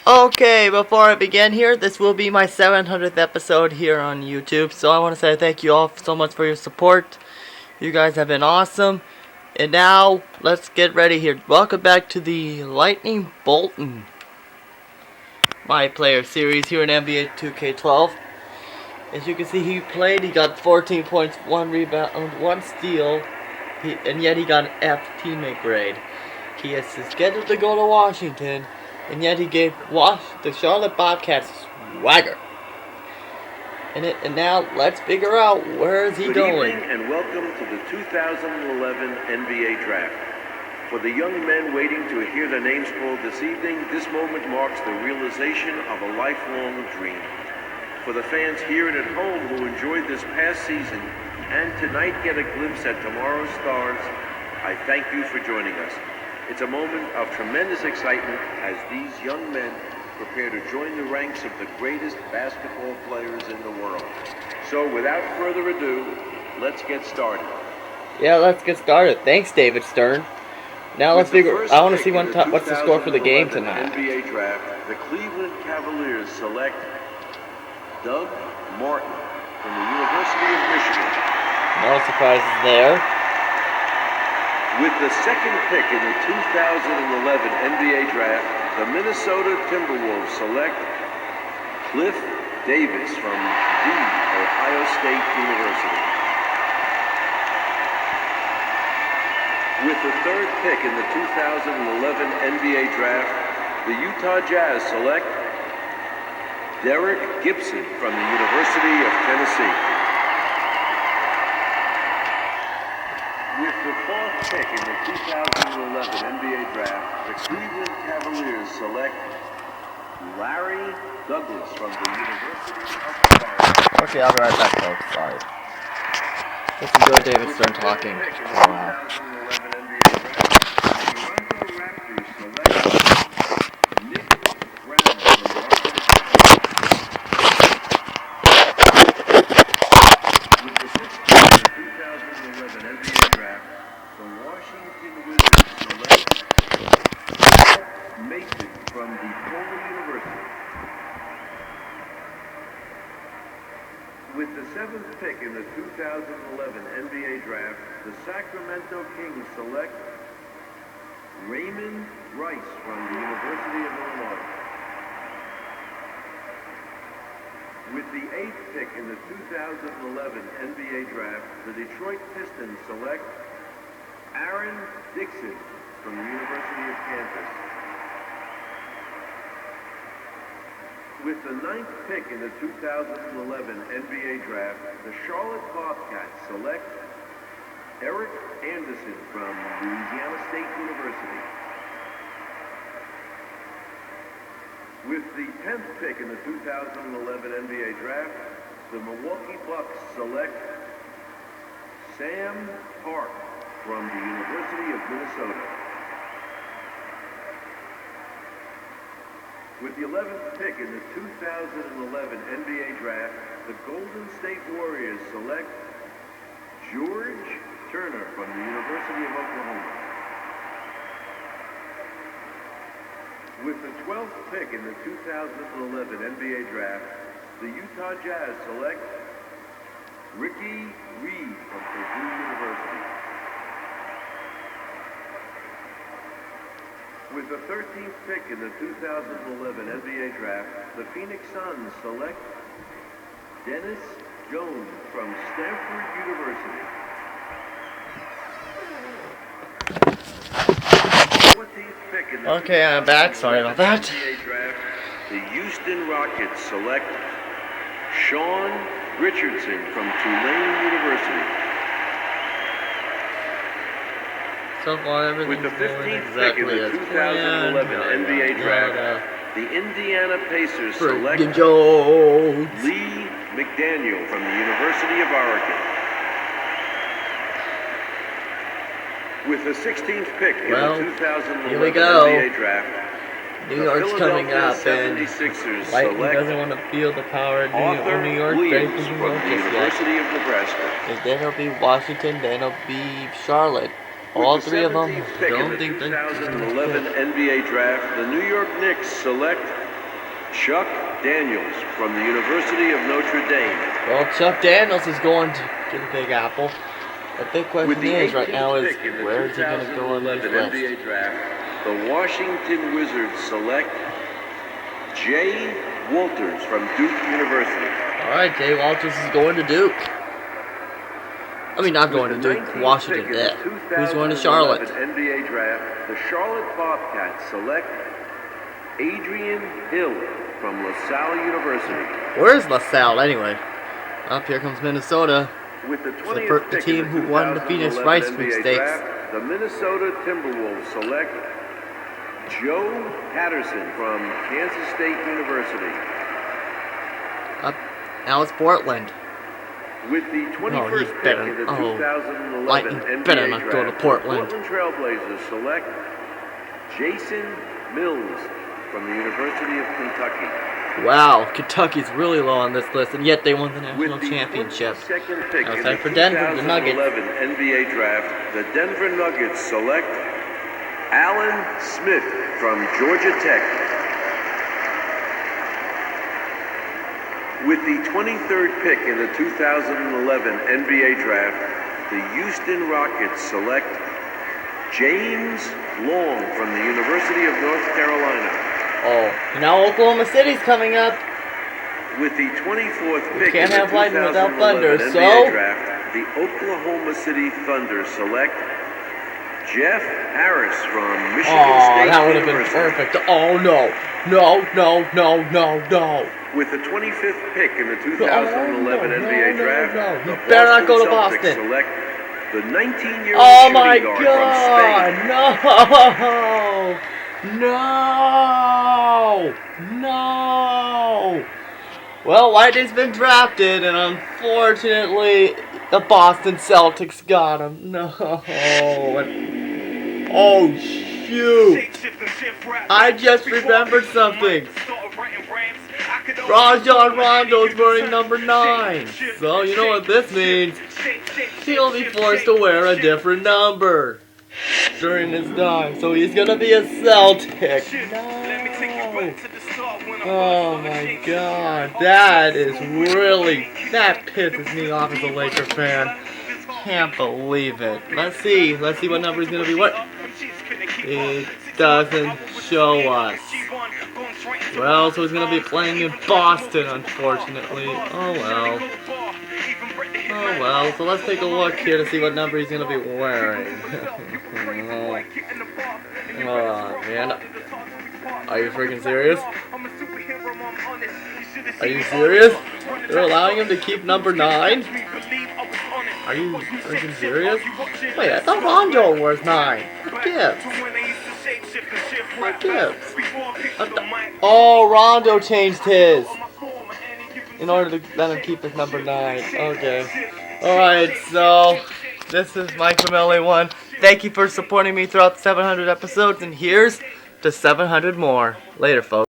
Okay, before I begin here, this will be my 700th episode here on YouTube, so I want to say thank you all so much for your support. You guys have been awesome. And now, let's get ready here. Welcome back to the Lightning Bolton My Player series here in NBA 2K12. As you can see, he got 14 points, 1 rebound, 1 steal, and yet he got an F teammate grade. He is scheduled to go to Washington, and yet he gave the Charlotte Bobcats swagger. And now let's figure out where is he going. Good evening and welcome to the 2011 NBA Draft. For the young men waiting to hear their names called this evening, this moment marks the realization of a lifelong dream. For the fans here and at home who enjoyed this past season and tonight get a glimpse at tomorrow's stars, I thank you for joining us. It's a moment of tremendous excitement as these young men prepare to join the ranks of the greatest basketball players in the world. So without further ado, let's get started. Yeah, let's get started. Thanks, David Stern. Now let's figure. I want to see what's the score for the game tonight. NBA Draft. The Cleveland Cavaliers select Doug Martin from the University of Michigan. No surprises there. With the second pick in the 2011 NBA Draft, the Minnesota Timberwolves select Cliff Davis from The Ohio State University. With the third pick in the 2011 NBA Draft, the Utah Jazz select Derek Gibson from the University of Tennessee. With the fourth pick in the 2011 NBA Draft, the Cleveland Cavaliers select Larry Douglas from the University of Florida. Okay, I'll be right back, folks. Sorry. Let's enjoy David Stern talking. Oh, wow. 2011 NBA Draft, the Toronto Raptors select Nick Brown from the With the sixth pick in the 2011 NBA Draft, the Washington Wizards select Mark Mason from DePaul University. With the seventh pick in the 2011 NBA Draft, the Sacramento Kings select Raymond Rice from the University of Illinois. With the eighth pick in the 2011 NBA Draft, the Detroit Pistons select Aaron Dixon from the University of Kansas. With the ninth pick in the 2011 NBA Draft, the Charlotte Bobcats select Eric Anderson from Louisiana State University. With the 10th pick in the 2011 NBA Draft, the Milwaukee Bucks select Sam Park from the University of Minnesota. With the 11th pick in the 2011 NBA Draft, the Golden State Warriors select George Turner from the University of Oklahoma. With the 12th pick in the 2011 NBA Draft, the Utah Jazz select Ricky Reed from Purdue University. With the 13th pick in the 2011 NBA Draft, the Phoenix Suns select Dennis Jones from Stanford University. 14th pick in the Okay, I'm back. Sorry about that. NBA Draft, the Houston Rockets select Sean Richardson from Tulane University. So far, With the everything's 15th going pick in the exactly 2011 as planned. NBA Draft, the Indiana Pacers select Friggin' Jones. Lee McDaniel from the University of Oregon. With the 16th pick in the 2011 here we go. NBA Draft, New York's coming up, and 76ers Lightning select doesn't want to feel the power of Arthur New York. Williams from the University of Nebraska. Then it'll be Washington, then it'll be Charlotte. All three of them. Pick in Don't the think they're 2011 NBA Draft, the New York Knicks select Chuck Daniels from the University of Notre Dame. Well, Chuck Daniels is going to the Big Apple. The big With question the is right 18th now is pick in the where is he going to go in this 2011 list? NBA draft, the Washington Wizards select Jay Walters from Duke University. Alright, Jay Walters is going to Duke. I mean, not going to Duke, Washington. Who's going to Charlotte? NBA draft, the Charlotte Bobcats select Adrian Hill from LaSalle University. Where's LaSalle anyway? Up here comes Minnesota. With the The 20th pick team in the who won the Phoenix 2011 Rice NBA sweepstakes. draft, the Minnesota Timberwolves select Joe Patterson from Kansas State University. Now it's Portland. With the 21st pick in the 2011 Lightning NBA better not draft, go to Portland. the Portland Trailblazers select Jason Mills from the University of Kentucky. Wow, Kentucky's really low on this list, and yet they won the national With the championship. 22nd pick Now it's in time the for Denver, the Nuggets. 2011 NBA draft, the Denver Nuggets select Alan Smith from Georgia Tech. With the 23rd pick in the 2011 NBA draft, the Houston Rockets select James Long from the University of North Carolina. Oh, now Oklahoma City's coming up. With the 24th pick Can't in the have lightning without 2011 thunder, NBA so draft, the Oklahoma City Thunder select Jeff Harris from Michigan State that would have been University. perfect. Oh no, no, no, no, no, no. With the 25th pick in the 2011 NBA draft, You the better not go to Celtics Boston. select the 19-year-old Oh shooting my guard God! from Spain. No! No! Well, Lightning's been drafted, and unfortunately, the Boston Celtics got him. No! Oh shoot! I just remembered something. Rajon Rondo's wearing number 9. So you know what this means. He'll be forced to wear a different number during his time. So he's gonna be a Celtic. No. Oh my God. That pisses me off as a Laker fan. Can't believe it. Let's see what number he's gonna be. What? It doesn't show us. Well, so he's gonna be playing in Boston, unfortunately. Oh well. Oh well, so let's take a look here to see what number he's gonna be wearing. Oh man. Are you freaking serious? Are you serious? They're allowing him to keep number 9? Are you freaking serious? Wait, I thought Rondo wears 9. Gibbs. Gibbs. Oh, Rondo changed his in order to let him keep his number 9. Okay. Alright, so this is Mike from LA1. Thank you for supporting me throughout the 700 episodes, and here's to 700 more. Later, folks.